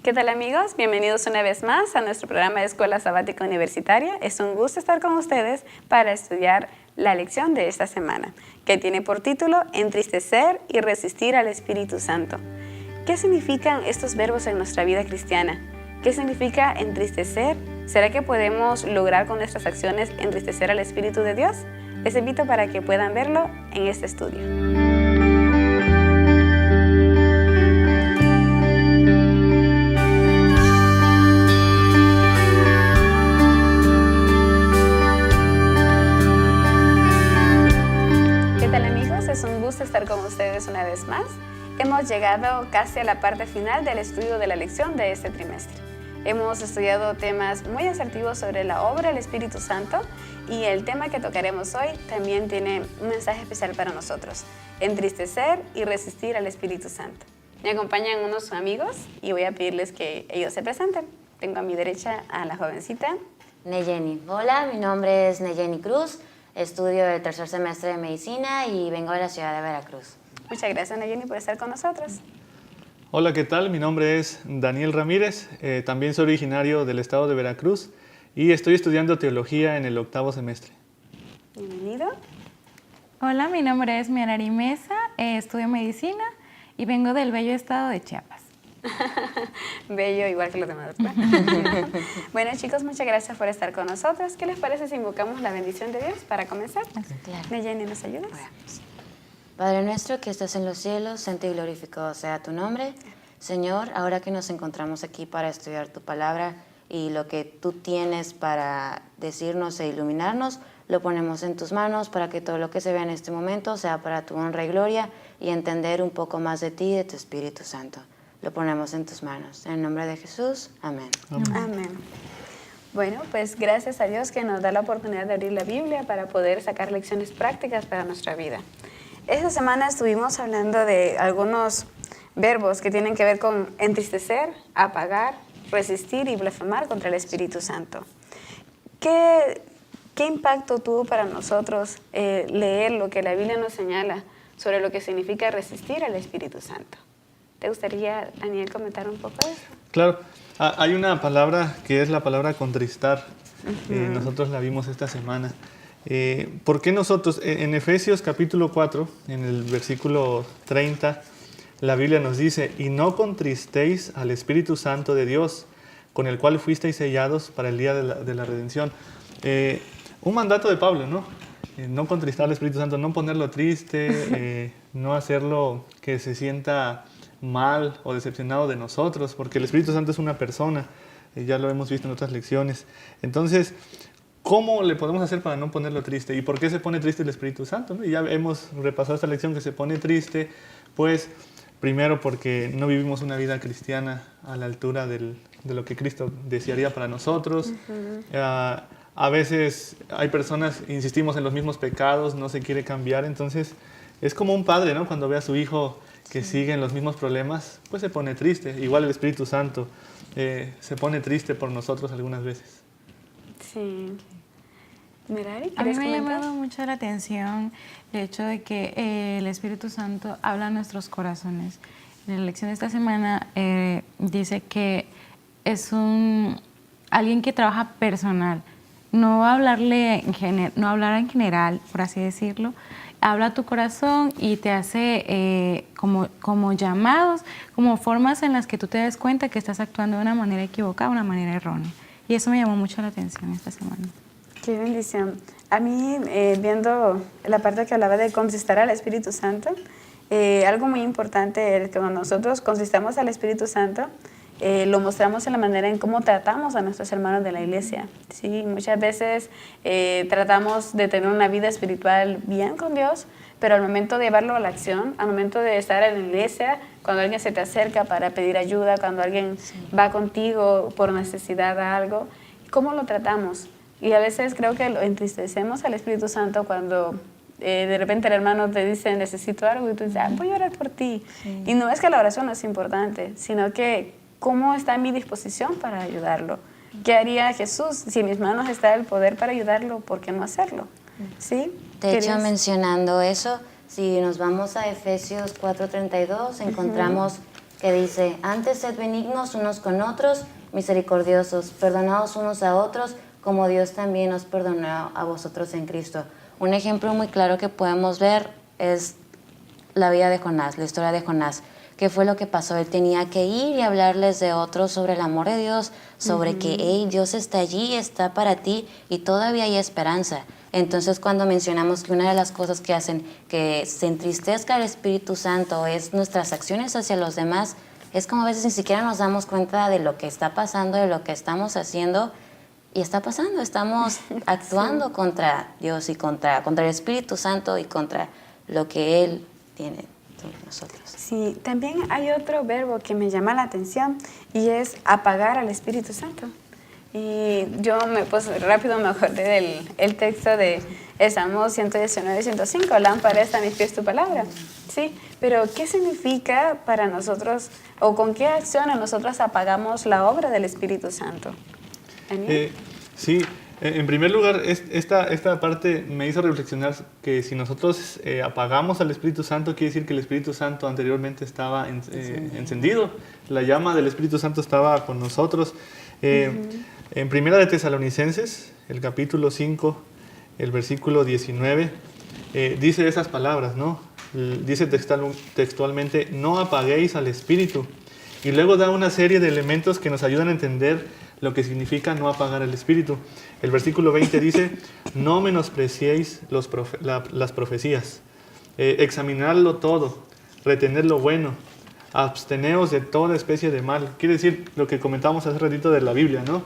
¿Qué tal amigos? Bienvenidos una vez más a nuestro programa de Escuela Sabática Universitaria. Es un gusto estar con ustedes para estudiar la lección de esta semana, que tiene por título Entristecer y resistir al Espíritu Santo. ¿Qué significan estos verbos en nuestra vida cristiana? ¿Qué significa entristecer? ¿Será que podemos lograr con nuestras acciones entristecer al Espíritu de Dios? Les invito para que puedan verlo en este estudio. Es un gusto estar con ustedes una vez más. Hemos llegado casi a la parte final del estudio de la lección de este trimestre. Hemos estudiado temas muy asertivos sobre la obra del Espíritu Santo y el tema que tocaremos hoy también tiene un mensaje especial para nosotros: entristecer y resistir al Espíritu Santo. Me acompañan unos amigos y voy a pedirles que ellos se presenten. Tengo a mi derecha a la jovencita Neyeni. Hola, mi nombre es Neyeni Cruz. Estudio el tercer semestre de Medicina y vengo de la ciudad de Veracruz. Muchas gracias, Nayeni, por estar con nosotros. Hola, ¿qué tal? Mi nombre es Daniel Ramírez. También soy originario del estado de Veracruz y estoy estudiando teología en el 8º semestre. Bienvenido. Hola, mi nombre es Mianari Mesa. Estudio Medicina y vengo del bello estado de Chiapas. Bello, igual que los demás, ¿verdad? Bueno, chicos, muchas gracias por estar con nosotros. ¿Qué les parece si invocamos la bendición de Dios para comenzar? Claro. Neyeni, ¿nos ayudas? Padre nuestro que estás en los cielos, santo y glorificado sea tu nombre. Señor, ahora que nos encontramos aquí para estudiar tu palabra y lo que tú tienes para decirnos e iluminarnos, lo ponemos en tus manos para que todo lo que se vea en este momento sea para tu honra y gloria y entender un poco más de ti y de tu Espíritu Santo. Lo ponemos en tus manos. En el nombre de Jesús, amén. Amén. Bueno, pues gracias a Dios que nos da la oportunidad de abrir la Biblia para poder sacar lecciones prácticas para nuestra vida. Esta semana estuvimos hablando de algunos verbos que tienen que ver con entristecer, apagar, resistir y blasfemar contra el Espíritu Santo. ¿Qué impacto tuvo para nosotros leer lo que la Biblia nos señala sobre lo que significa resistir al Espíritu Santo? ¿Te gustaría, Daniel, comentar un poco de eso? Claro, hay una palabra que es la palabra contristar. Nosotros la vimos esta semana. ¿Por qué nosotros? En Efesios capítulo 4, en el versículo 30, la Biblia nos dice: y no contristéis al Espíritu Santo de Dios, con el cual fuisteis sellados para el día de la redención. Un mandato de Pablo, ¿no? No contristar al Espíritu Santo, no ponerlo triste, no hacerlo que se sienta mal o decepcionado de nosotros, porque el Espíritu Santo es una persona, ya lo hemos visto en otras lecciones. Entonces, ¿cómo le podemos hacer para no ponerlo triste? ¿Y por qué se pone triste el Espíritu Santo? Y ya hemos repasado esta lección que se pone triste, pues primero porque no vivimos una vida cristiana a la altura de lo que Cristo desearía para nosotros. A veces hay personas, insistimos en los mismos pecados, no se quiere cambiar, entonces es como un padre, ¿no? Cuando ve a su hijo que sigue en los mismos problemas, pues se pone triste. Igual el Espíritu Santo se pone triste por nosotros algunas veces. Sí. Mirari, A mí ¿quieres me ha comentar? llamado mucho la atención el hecho de que el Espíritu Santo habla a nuestros corazones. En la lección de esta semana dice que es alguien que trabaja personal. No hablar en general, por así decirlo. Habla a tu corazón y te hace como llamados, como formas en las que tú te des cuenta que estás actuando de una manera equivocada, una manera errónea. Y eso me llamó mucho la atención esta semana. Qué bendición. A mí, viendo la parte que hablaba de contristar al Espíritu Santo, algo muy importante es que cuando nosotros contristamos al Espíritu Santo, lo mostramos en la manera en cómo tratamos a nuestros hermanos de la iglesia. ¿Sí? Muchas veces tratamos de tener una vida espiritual bien con Dios, pero al momento de llevarlo a la acción, al momento de estar en la iglesia, cuando alguien se te acerca para pedir ayuda, cuando alguien va contigo por necesidad de algo, ¿cómo lo tratamos? Y a veces creo que lo entristecemos al Espíritu Santo cuando de repente el hermano te dice necesito algo y tú dices, voy a orar por ti. Sí. Y no es que la oración no es importante, sino que ¿cómo está mi disposición para ayudarlo? ¿Qué haría Jesús? Si en mis manos está el poder para ayudarlo, ¿por qué no hacerlo? ¿Sí? De hecho, mencionando eso, si nos vamos a Efesios 4:32, encontramos que dice, antes sed benignos unos con otros, misericordiosos, perdonados unos a otros, como Dios también os perdonó a vosotros en Cristo. Un ejemplo muy claro que podemos ver es la vida de Jonás, la historia de Jonás. ¿Qué fue lo que pasó? Él tenía que ir y hablarles de otros sobre el amor de Dios, sobre que hey, Dios está allí, está para ti y todavía hay esperanza. Entonces, cuando mencionamos que una de las cosas que hacen que se entristezca el Espíritu Santo es nuestras acciones hacia los demás, es como a veces ni siquiera nos damos cuenta de lo que está pasando, de lo que estamos haciendo, y está pasando, estamos actuando contra Dios y contra el Espíritu Santo y contra lo que Él tiene sobre nosotros. Sí, también hay otro verbo que me llama la atención y es apagar al Espíritu Santo. Y yo rápido me acordé del texto de Salmo 119, 105, lámpara es a mis pies tu palabra. Sí, pero ¿qué significa para nosotros o con qué acciones nosotros apagamos la obra del Espíritu Santo? Sí, en primer lugar, esta parte me hizo reflexionar que si nosotros apagamos al Espíritu Santo, quiere decir que el Espíritu Santo anteriormente estaba encendido. La llama del Espíritu Santo estaba con nosotros. En Primera de Tesalonicenses, el capítulo 5, el versículo 19, dice esas palabras, ¿no? Dice textualmente, no apaguéis al Espíritu. Y luego da una serie de elementos que nos ayudan a entender lo que significa no apagar el Espíritu. El versículo 20 dice, no menospreciéis las profecías, examinadlo todo, retened lo bueno, absteneos de toda especie de mal. Quiere decir lo que comentamos hace ratito de la Biblia, ¿no?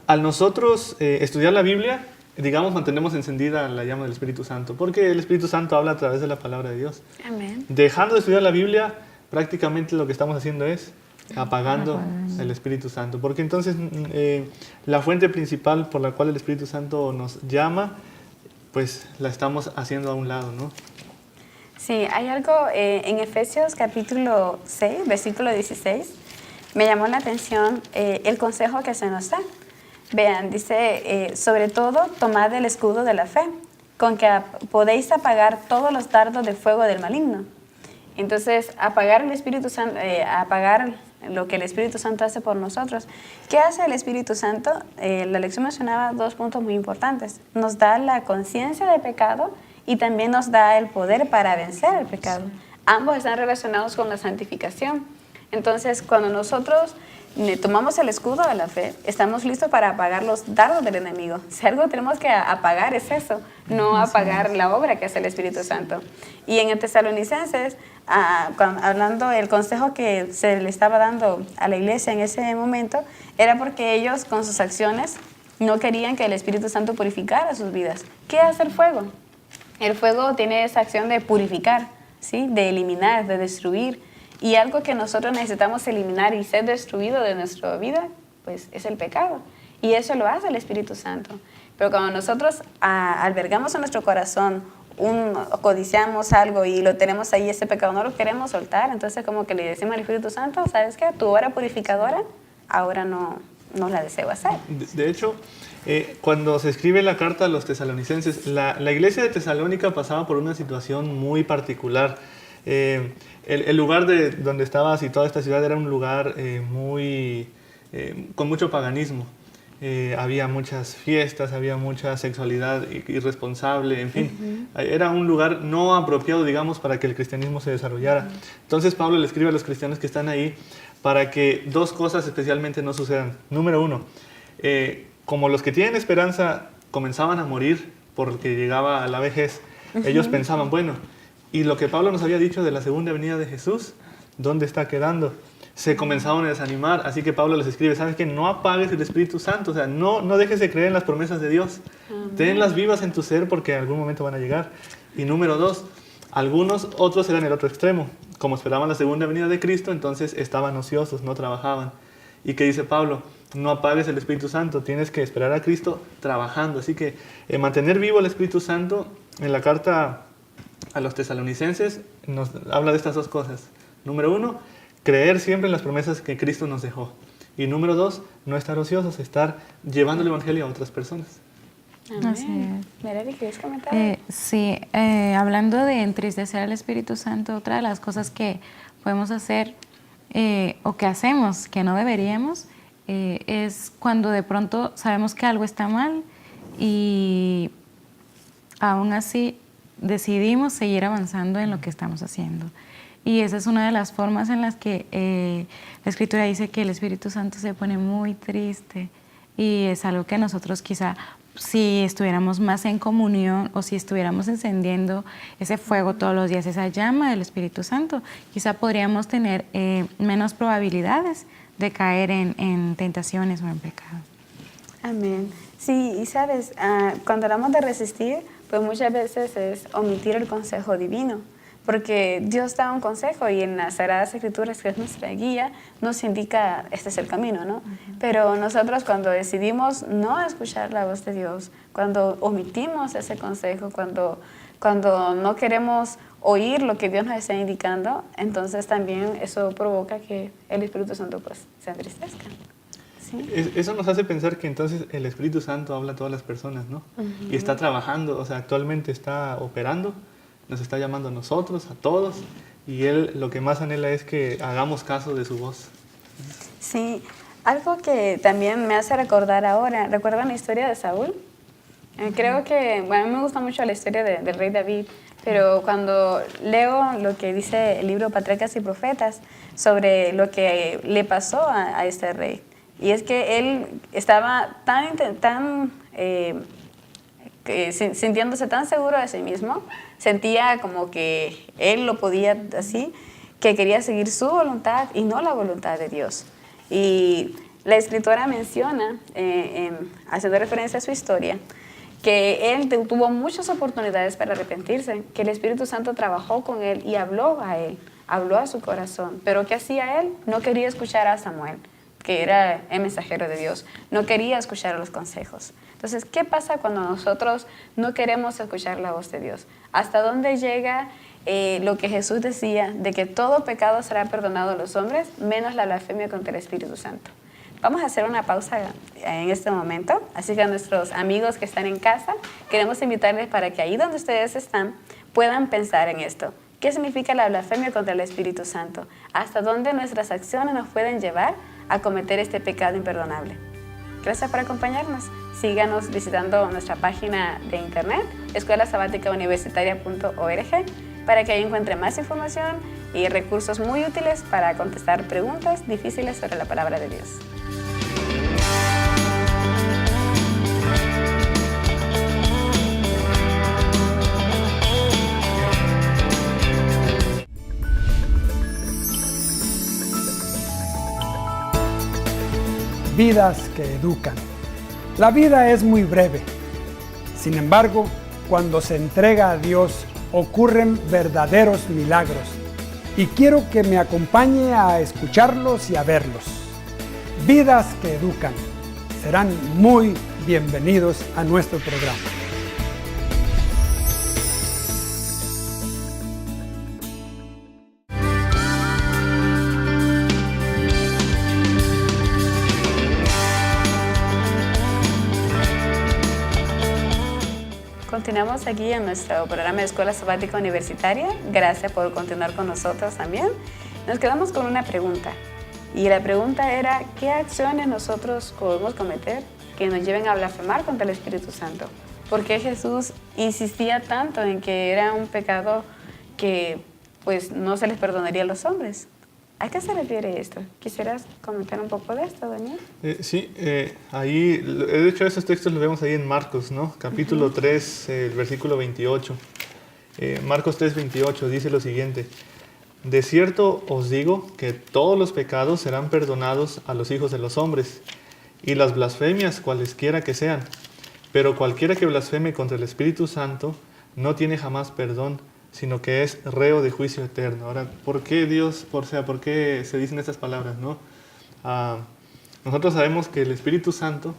Al nosotros estudiar la Biblia, digamos, mantenemos encendida la llama del Espíritu Santo, porque el Espíritu Santo habla a través de la palabra de Dios. Amén. Dejando de estudiar la Biblia, prácticamente lo que estamos haciendo es apagando el Espíritu Santo, porque entonces la fuente principal por la cual el Espíritu Santo nos llama, pues la estamos haciendo a un lado, ¿no? Sí, hay algo en Efesios capítulo 6, versículo 16, me llamó la atención el consejo que se nos da. Vean, dice, sobre todo, tomad el escudo de la fe, con que podéis apagar todos los dardos de fuego del maligno. Entonces, apagar el Espíritu Santo, apagar lo que el Espíritu Santo hace por nosotros. ¿Qué hace el Espíritu Santo? La lección mencionaba dos puntos muy importantes. Nos da la conciencia de pecado y también nos da el poder para vencer el pecado. Ambos están relacionados con la santificación. Entonces, cuando nosotros tomamos el escudo de la fe, estamos listos para apagar los dardos del enemigo. Si algo tenemos que apagar es eso, no apagar la obra que hace el Espíritu Santo. Y en el Tesalonicenses, hablando, el consejo que se le estaba dando a la iglesia en ese momento era porque ellos con sus acciones no querían que el Espíritu Santo purificara sus vidas. ¿Qué hace el fuego? El fuego tiene esa acción de purificar, ¿sí? De eliminar, de destruir. Y algo que nosotros necesitamos eliminar y ser destruido de nuestra vida, pues es el pecado. Y eso lo hace el Espíritu Santo. Pero cuando nosotros albergamos en nuestro corazón, codiciamos algo y lo tenemos ahí, ese pecado no lo queremos soltar, entonces como que le decimos al Espíritu Santo, ¿sabes qué? Tu obra purificadora, ahora no la deseo hacer. De hecho, cuando se escribe la carta a los tesalonicenses, la iglesia de Tesalónica pasaba por una situación muy particular. El lugar donde estaba situada esta ciudad era un lugar con mucho paganismo. Había muchas fiestas, había mucha sexualidad irresponsable, en fin. Era un lugar no apropiado, digamos, para que el cristianismo se desarrollara. Entonces Pablo le escribe a los cristianos que están ahí para que dos cosas especialmente no sucedan. Número uno, como los que tienen esperanza comenzaban a morir porque llegaba a la vejez, ellos pensaban, bueno, y lo que Pablo nos había dicho de la segunda venida de Jesús, ¿dónde está quedando? Se comenzaban a desanimar, así que Pablo les escribe, ¿sabes qué? No apagues el Espíritu Santo, o sea, no dejes de creer en las promesas de Dios. Tenlas vivas en tu ser porque en algún momento van a llegar. Y número dos, otros eran el otro extremo. Como esperaban la segunda venida de Cristo, entonces estaban ociosos, no trabajaban. ¿Y qué dice Pablo? No apagues el Espíritu Santo, tienes que esperar a Cristo trabajando. Así que mantener vivo el Espíritu Santo, en la carta a los tesalonicenses nos habla de estas dos cosas. Número uno, creer siempre en las promesas que Cristo nos dejó. Y número dos, no estar ociosos, estar llevando el Evangelio a otras personas. Así es. Merari, ¿quieres comentar? Sí, hablando de entristecer al Espíritu Santo, otra de las cosas que podemos hacer o que hacemos que no deberíamos, es cuando de pronto sabemos que algo está mal y aún así decidimos seguir avanzando en lo que estamos haciendo. Y esa es una de las formas en las que la Escritura dice que el Espíritu Santo se pone muy triste, y es algo que nosotros quizá, si estuviéramos más en comunión o si estuviéramos encendiendo ese fuego todos los días, esa llama del Espíritu Santo, quizá podríamos tener menos probabilidades de caer en tentaciones o en pecado. Amén. Sí, y sabes, cuando hablamos de resistir, pues muchas veces es omitir el consejo divino, porque Dios da un consejo y en las Sagradas Escrituras, que es nuestra guía, nos indica este es el camino, ¿no? Pero nosotros cuando decidimos no escuchar la voz de Dios, cuando omitimos ese consejo, cuando no queremos oír lo que Dios nos está indicando, entonces también eso provoca que el Espíritu Santo pues se entristezca. ¿Sí? Eso nos hace pensar que entonces el Espíritu Santo habla a todas las personas, ¿no? Y está trabajando, o sea, actualmente está operando, nos está llamando a nosotros, a todos, y Él lo que más anhela es que hagamos caso de su voz. Sí, algo que también me hace recordar ahora, ¿recuerdan la historia de Saúl? Creo que, bueno, a mí me gusta mucho la historia del rey David, pero cuando leo lo que dice el libro Patriarcas y Profetas sobre lo que le pasó a este rey, y es que él estaba sintiéndose tan seguro de sí mismo, sentía como que él lo podía así, que quería seguir su voluntad y no la voluntad de Dios. Y la escritora menciona, haciendo referencia a su historia, que él tuvo muchas oportunidades para arrepentirse, que el Espíritu Santo trabajó con él y habló a su corazón. Pero ¿qué hacía él? No quería escuchar a Samuel, que era el mensajero de Dios. No quería escuchar los consejos. Entonces, ¿qué pasa cuando nosotros no queremos escuchar la voz de Dios? ¿Hasta dónde llega lo que Jesús decía de que todo pecado será perdonado a los hombres, menos la blasfemia contra el Espíritu Santo? Vamos a hacer una pausa en este momento, así que a nuestros amigos que están en casa, queremos invitarles para que ahí donde ustedes están puedan pensar en esto. ¿Qué significa la blasfemia contra el Espíritu Santo? ¿Hasta dónde nuestras acciones nos pueden llevar a cometer este pecado imperdonable? Gracias por acompañarnos. Síganos visitando nuestra página de internet, escuelasabaticauniversitaria.org, para que ahí encuentren más información y recursos muy útiles para contestar preguntas difíciles sobre la palabra de Dios. Vidas que educan. La vida es muy breve. Sin embargo, cuando se entrega a Dios, ocurren verdaderos milagros. Y quiero que me acompañe a escucharlos y a verlos. Vidas que educan. Serán muy bienvenidos a nuestro programa. Continuamos aquí en nuestro programa de Escuela Sabática Universitaria. Gracias por continuar con nosotros también. Nos quedamos con una pregunta. Y la pregunta era, ¿qué acciones nosotros podemos cometer que nos lleven a blasfemar contra el Espíritu Santo? ¿Por qué Jesús insistía tanto en que era un pecado que pues no se les perdonaría a los hombres? ¿A qué se refiere esto? ¿Quisieras comentar un poco de esto, Daniel? Sí, ahí, de hecho esos textos los vemos ahí en Marcos, ¿no? Capítulo 3, el versículo 28. Marcos 3, 28 dice lo siguiente: de cierto os digo que todos los pecados serán perdonados a los hijos de los hombres, y las blasfemias cualesquiera que sean, pero cualquiera que blasfeme contra el Espíritu Santo no tiene jamás perdón, sino que es reo de juicio eterno. Ahora, ¿por qué Dios, por qué se dicen estas palabras, no? Nosotros sabemos que el Espíritu Santo,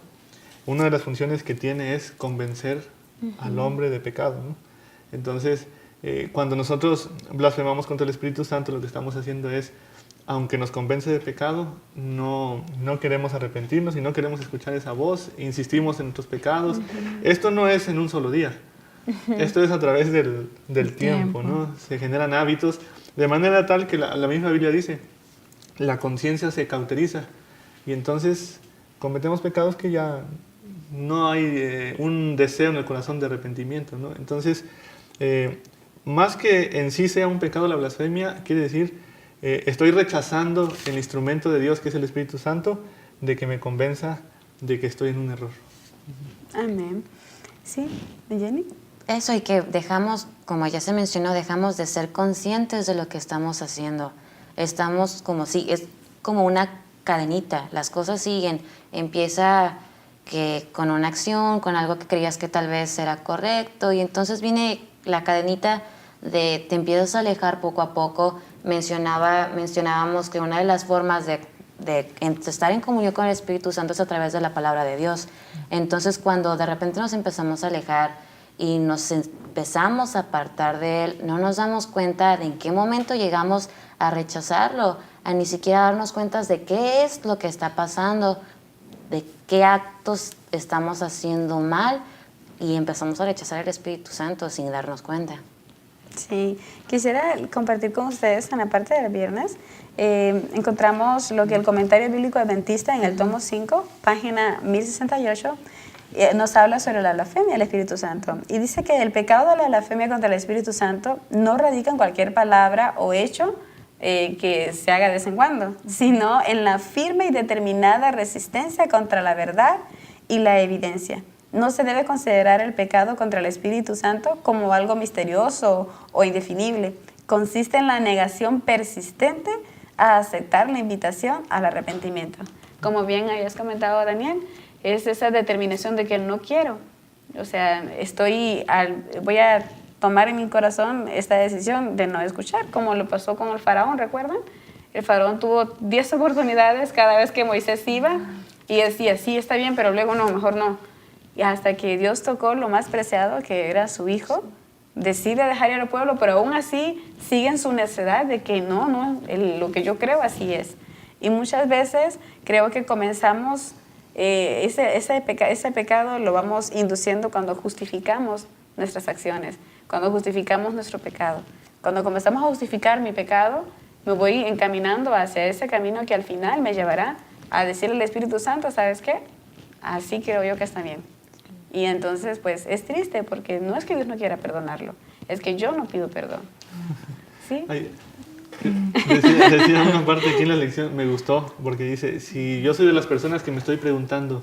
una de las funciones que tiene es convencer al hombre de pecado, ¿no? Entonces, cuando nosotros blasfemamos contra el Espíritu Santo, lo que estamos haciendo es, aunque nos convence de pecado, no queremos arrepentirnos y no queremos escuchar esa voz, insistimos en nuestros pecados. Esto no es en un solo día. Esto es a través del tiempo, ¿no? Se generan hábitos De manera tal que la misma Biblia dice, la conciencia se cauteriza y entonces cometemos pecados que ya no hay un deseo en el corazón de arrepentimiento, ¿no? Entonces, más que en sí sea un pecado la blasfemia, quiere decir, estoy rechazando el instrumento de Dios, que es el Espíritu Santo, de que me convenza de que estoy en un error. Amén. Sí, Jenny. Eso, y que dejamos, como ya se mencionó, dejamos de ser conscientes de lo que estamos haciendo. Estamos como si, es como una cadenita, las cosas siguen, empieza que con una acción, con algo que creías que tal vez era correcto, y entonces viene la cadenita de te empiezas a alejar poco a poco. Mencionábamos que una de las formas de estar en comunión con el Espíritu Santo es a través de la palabra de Dios. Entonces, cuando de repente nos empezamos a alejar y nos empezamos a apartar de Él, no nos damos cuenta de en qué momento llegamos a rechazarlo, a ni siquiera darnos cuenta de qué es lo que está pasando, de qué actos estamos haciendo mal, y empezamos a rechazar el Espíritu Santo sin darnos cuenta. Sí, quisiera compartir con ustedes en la parte del viernes. Encontramos lo que el comentario bíblico adventista en el tomo 5, página 1068, nos habla sobre la blasfemia del Espíritu Santo. Y dice que el pecado de la blasfemia contra el Espíritu Santo no radica en cualquier palabra o hecho que se haga de vez en cuando, sino en la firme y determinada resistencia contra la verdad y la evidencia. No se debe considerar el pecado contra el Espíritu Santo como algo misterioso o indefinible. Consiste en la negación persistente a aceptar la invitación al arrepentimiento. Como bien habías comentado, Daniel, es esa determinación de que no quiero. O sea, voy a tomar en mi corazón esta decisión de no escuchar, como lo pasó con el faraón, ¿recuerdan? El faraón tuvo 10 oportunidades cada vez que Moisés iba y decía, sí, está bien, pero luego no, mejor no. Y hasta que Dios tocó lo más preciado, que era su hijo, decide dejar ir al pueblo, pero aún así siguen su necedad de que lo que yo creo así es. Y muchas veces creo que comenzamos, ese pecado lo vamos induciendo cuando justificamos nuestras acciones, cuando justificamos nuestro pecado. Cuando comenzamos a justificar mi pecado, me voy encaminando hacia ese camino que al final me llevará a decirle al Espíritu Santo, ¿sabes qué? Así creo yo que está bien. Y entonces, pues, es triste porque no es que Dios no quiera perdonarlo, es que yo no pido perdón. ¿Sí? Decía una parte aquí en la lección, me gustó, porque dice, si yo soy de las personas que me estoy preguntando,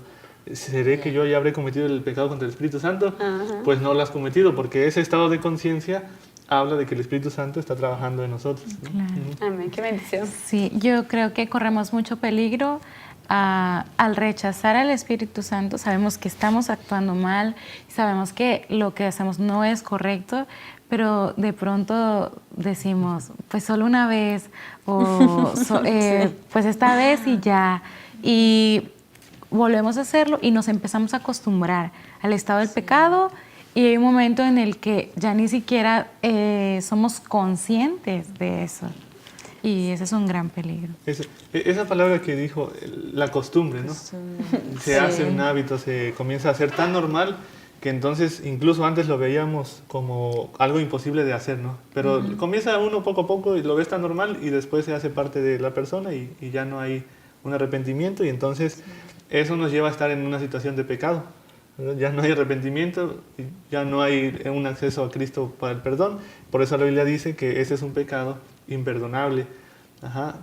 ¿seré que yo ya habré cometido el pecado contra el Espíritu Santo? Ajá. Pues no lo has cometido, porque ese estado de conciencia habla de que el Espíritu Santo está trabajando en nosotros, ¿no? Claro. Amén, qué bendición. Sí, yo creo que corremos mucho peligro al rechazar al Espíritu Santo. Sabemos que estamos actuando mal, sabemos que lo que hacemos no es correcto, pero de pronto decimos, pues solo una vez, o pues esta vez y ya, y volvemos a hacerlo y nos empezamos a acostumbrar al estado del pecado, y hay un momento en el que ya ni siquiera somos conscientes de eso. Y ese es un gran peligro. Esa palabra que dijo, la costumbre, ¿no? Se hace un hábito, se comienza a hacer tan normal que entonces incluso antes lo veíamos como algo imposible de hacer, ¿no? Pero comienza uno poco a poco y lo ves tan normal y después se hace parte de la persona y ya no hay un arrepentimiento, y entonces eso nos lleva a estar en una situación de pecado, ¿verdad? Ya no hay arrepentimiento, ya no hay un acceso a Cristo para el perdón. Por eso la Biblia dice que ese es un pecado imperdonable,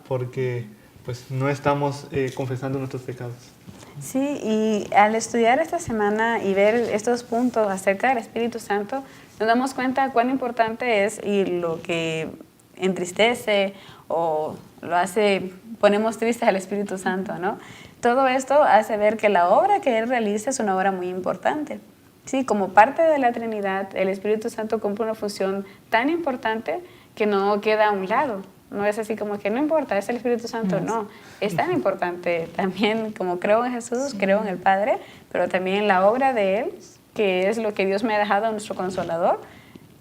porque pues no estamos confesando nuestros pecados. Sí, y al estudiar esta semana y ver estos puntos acerca del Espíritu Santo, nos damos cuenta cuán importante es, y lo que entristece o lo hace, ponemos triste al Espíritu Santo, ¿no? Todo esto hace ver que la obra que Él realiza es una obra muy importante. Sí, como parte de la Trinidad, el Espíritu Santo cumple una función tan importante que no queda a un lado. No es así como que no importa, es el Espíritu Santo, no. Es tan importante también, como creo en Jesús, creo en el Padre, pero también la obra de Él, que es lo que Dios me ha dejado a nuestro Consolador,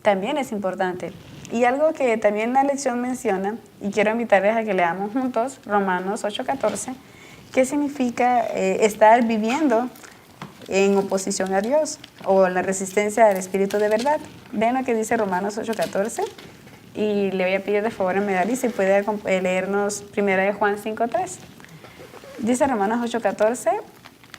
también es importante. Y algo que también la lección menciona, y quiero invitarles a que leamos juntos, Romanos 8:14, ¿qué significa estar viviendo en oposición a Dios o la resistencia al Espíritu de verdad? Vean lo que dice Romanos 8:14. y le voy a pedir de favor a Medali si puede leernos 1 Juan 5:3. Dice Romanos 8:14,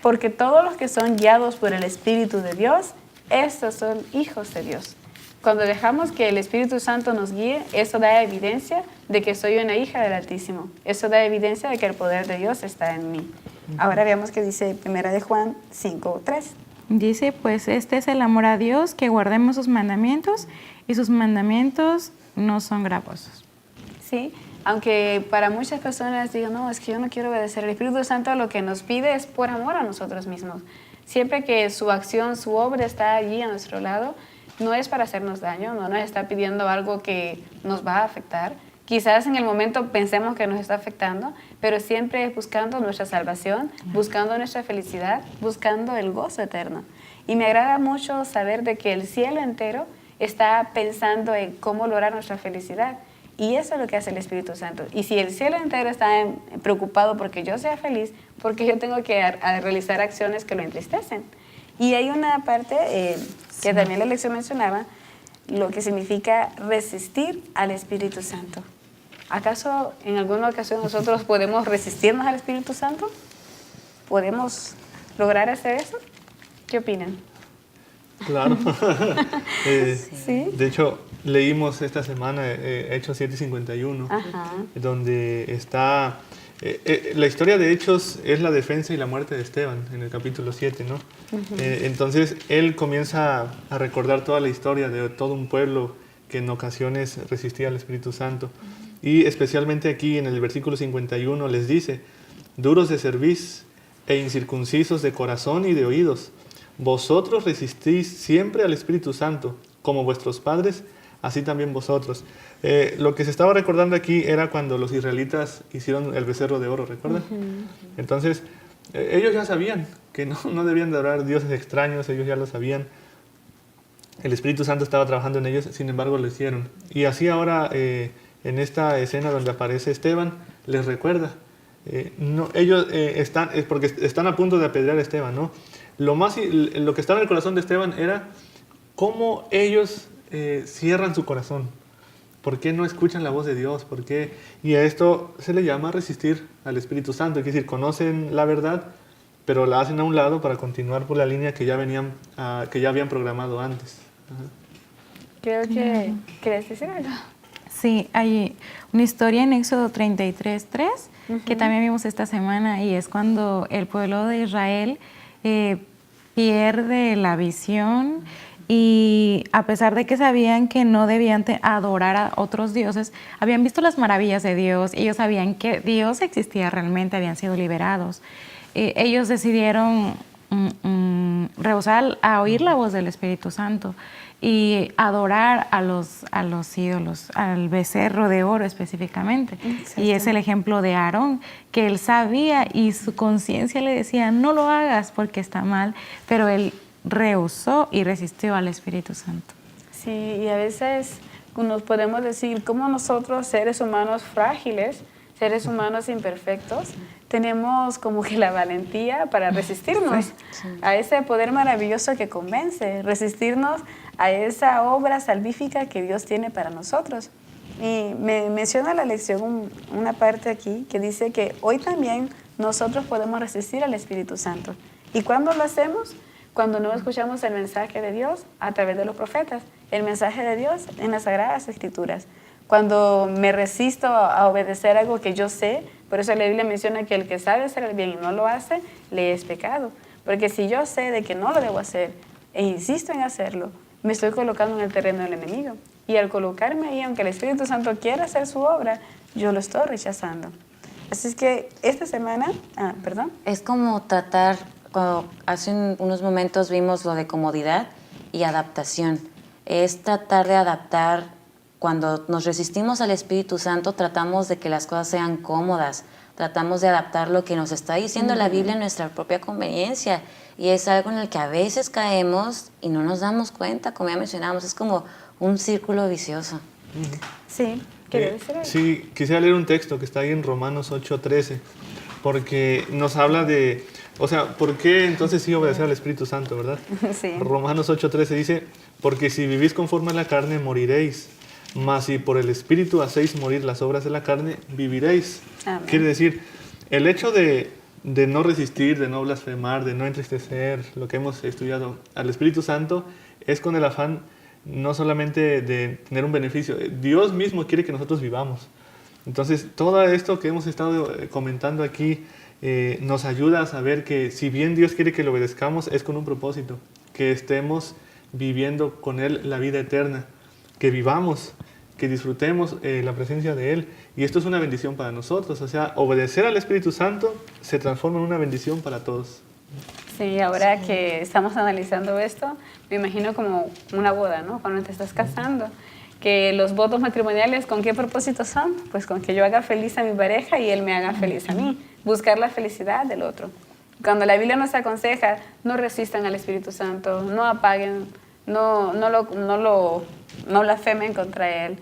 porque todos los que son guiados por el Espíritu de Dios, estos son hijos de Dios. Cuando dejamos que el Espíritu Santo nos guíe, eso da evidencia de que soy una hija del Altísimo. Eso da evidencia de que el poder de Dios está en mí. Ahora veamos qué dice 1 Juan 5:3. Dice, pues este es el amor a Dios, que guardemos sus mandamientos, y sus mandamientos no son gravosos. Sí, aunque para muchas personas digan, no, es que yo no quiero obedecer. El Espíritu Santo lo que nos pide es por amor a nosotros mismos. Siempre que su acción, su obra está allí a nuestro lado, no es para hacernos daño, no nos está pidiendo algo que nos va a afectar. Quizás en el momento pensemos que nos está afectando, pero siempre es buscando nuestra salvación, buscando nuestra felicidad, buscando el gozo eterno. Y me agrada mucho saber de que el cielo entero está pensando en cómo lograr nuestra felicidad. Y eso es lo que hace el Espíritu Santo. Y si el cielo entero está preocupado porque yo sea feliz, porque yo tengo que realizar acciones que lo entristecen. Y hay una parte que también la lección mencionaba, lo que significa resistir al Espíritu Santo. ¿Acaso en alguna ocasión nosotros podemos resistirnos al Espíritu Santo? ¿Podemos lograr hacer eso? ¿Qué opinan? Claro. Sí. De hecho, leímos esta semana Hechos 7:51, donde está... la historia de Hechos es la defensa y la muerte de Esteban, en el capítulo 7, ¿no? Entonces, él comienza a recordar toda la historia de todo un pueblo que en ocasiones resistía al Espíritu Santo. Y especialmente aquí en el versículo 51 les dice, duros de cerviz e incircuncisos de corazón y de oídos, vosotros resistís siempre al Espíritu Santo, como vuestros padres, así también vosotros. Lo que se estaba recordando aquí era cuando los israelitas hicieron el becerro de oro, ¿recuerdan? Entonces, ellos ya sabían que no debían de adorar dioses extraños, ellos ya lo sabían. El Espíritu Santo estaba trabajando en ellos, sin embargo lo hicieron. Y así ahora, en esta escena donde aparece Esteban, les recuerda. Ellos porque están a punto de apedrear a Esteban, ¿no? Lo que estaba en el corazón de Esteban era cómo ellos cierran su corazón. ¿Por qué no escuchan la voz de Dios? ¿Por qué? Y a esto se le llama resistir al Espíritu Santo. Es decir, conocen la verdad, pero la hacen a un lado para continuar por la línea que ya habían programado antes. Creo que quieres decir algo. Sí, hay una historia en Éxodo 33:3 que también vimos esta semana, y es cuando el pueblo de Israel pierde la visión, y a pesar de que sabían que no debían adorar a otros dioses, habían visto las maravillas de Dios, ellos sabían que Dios existía realmente, habían sido liberados. Ellos decidieron rehusar a oír la voz del Espíritu Santo y adorar a los ídolos, al becerro de oro específicamente. Exacto. Y es el ejemplo de Aarón, que él sabía y su conciencia le decía, no lo hagas porque está mal, pero él rehusó y resistió al Espíritu Santo. Sí, y a veces nos podemos decir cómo nosotros, seres humanos frágiles, seres humanos imperfectos, tenemos como que la valentía para resistirnos a ese poder maravilloso que convence, resistirnos a esa obra salvífica que Dios tiene para nosotros. Y me menciona la lección una parte aquí que dice que hoy también nosotros podemos resistir al Espíritu Santo. ¿Y cuándo lo hacemos? Cuando no escuchamos el mensaje de Dios a través de los profetas, el mensaje de Dios en las Sagradas Escrituras. Cuando me resisto a obedecer algo que yo sé, por eso la Biblia menciona que el que sabe hacer el bien y no lo hace, le es pecado. Porque si yo sé de que no lo debo hacer e insisto en hacerlo, me estoy colocando en el terreno del enemigo. Y al colocarme ahí, aunque el Espíritu Santo quiera hacer su obra, yo lo estoy rechazando. Así es que esta semana, Es como tratar, hace unos momentos vimos lo de comodidad y adaptación. Es tratar de adaptar. Cuando nos resistimos al Espíritu Santo, tratamos de que las cosas sean cómodas, tratamos de adaptar lo que nos está diciendo la Biblia a nuestra propia conveniencia, y es algo en el que a veces caemos y no nos damos cuenta, como ya mencionamos, es como un círculo vicioso. Sí, ¿quieres decir algo? Sí, quisiera leer un texto que está ahí en Romanos 8:13, porque nos habla de, o sea, ¿por qué entonces sí obedecer al Espíritu Santo, verdad? Sí. Romanos 8:13 dice, porque si vivís conforme a la carne, moriréis. mas si por el Espíritu hacéis morir las obras de la carne, viviréis. Amén. Quiere decir, el hecho de no resistir, de no blasfemar, de no entristecer lo que hemos estudiado al Espíritu Santo, es con el afán no solamente de tener un beneficio, Dios mismo quiere que nosotros vivamos. Entonces, todo esto que hemos estado comentando aquí nos ayuda a saber que si bien Dios quiere que lo obedezcamos, es con un propósito, que estemos viviendo con Él la vida eterna, que vivamos, que disfrutemos la presencia de Él. Y esto es una bendición para nosotros, o sea, obedecer al Espíritu Santo se transforma en una bendición para todos. Sí, ahora que estamos analizando esto, me imagino como una boda, ¿no? Cuando te estás casando, que los votos matrimoniales, ¿con qué propósito son? Pues con que yo haga feliz a mi pareja y él me haga feliz a mí, buscar la felicidad del otro. Cuando la Biblia nos aconseja, no resistan al Espíritu Santo, no apaguen, no blasfemen contra él.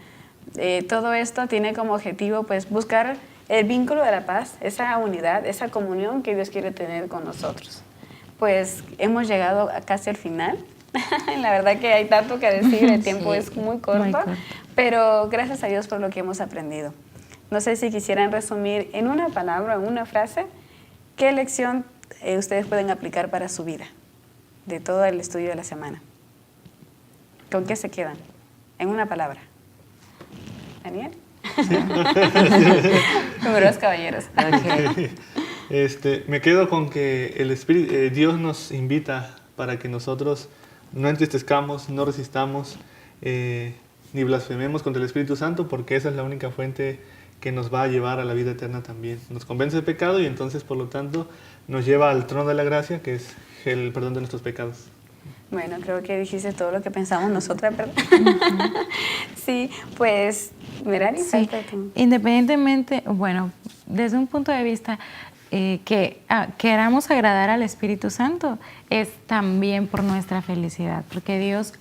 Todo esto tiene como objetivo pues buscar el vínculo de la paz, esa unidad, esa comunión que Dios quiere tener con nosotros. Pues hemos llegado casi al final. La verdad que hay tanto que decir, el tiempo Sí, es muy corto, pero gracias a Dios por lo que hemos aprendido. No sé si quisieran resumir en una palabra o una frase, ¿qué lección ustedes pueden aplicar para su vida de todo el estudio de la semana? ¿Con qué se quedan? En una palabra. ¿Daniel? Números caballeros. Ok. Me quedo con que el Espíritu, Dios nos invita para que nosotros no entristezcamos, no resistamos, ni blasfememos contra el Espíritu Santo, porque esa es la única fuente que nos va a llevar a la vida eterna también. Nos convence de pecado y entonces, por lo tanto, nos lleva al trono de la gracia, que es el perdón de nuestros pecados. Bueno, creo que dijiste todo lo que pensamos nosotras, ¿verdad? Sí, pues, Merari, Sí, falta tú. independientemente, bueno, desde un punto de vista que queramos agradar al Espíritu Santo, es también por nuestra felicidad, porque Dios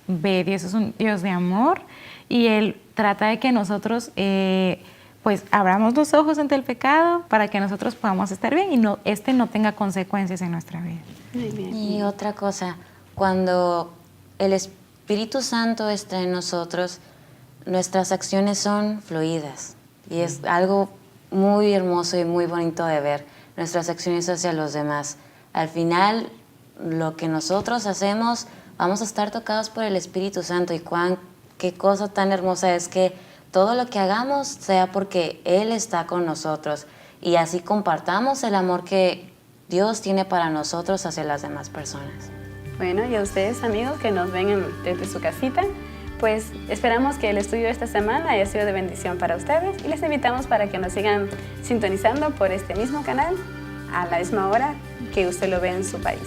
es un Dios de amor y Él trata de que nosotros pues abramos los ojos ante el pecado para que nosotros podamos estar bien y no tenga consecuencias en nuestra vida. Muy bien. Y otra cosa, cuando el Espíritu Santo está en nosotros, nuestras acciones son fluidas y es algo muy hermoso y muy bonito de ver, nuestras acciones hacia los demás. Al final, lo que nosotros hacemos, vamos a estar tocados por el Espíritu Santo y qué cosa tan hermosa es que todo lo que hagamos sea porque Él está con nosotros y así compartamos el amor que Dios tiene para nosotros hacia las demás personas. Bueno, y a ustedes, amigos, que nos ven desde su casita, pues esperamos que el estudio de esta semana haya sido de bendición para ustedes y les invitamos para que nos sigan sintonizando por este mismo canal a la misma hora que usted lo ve en su país.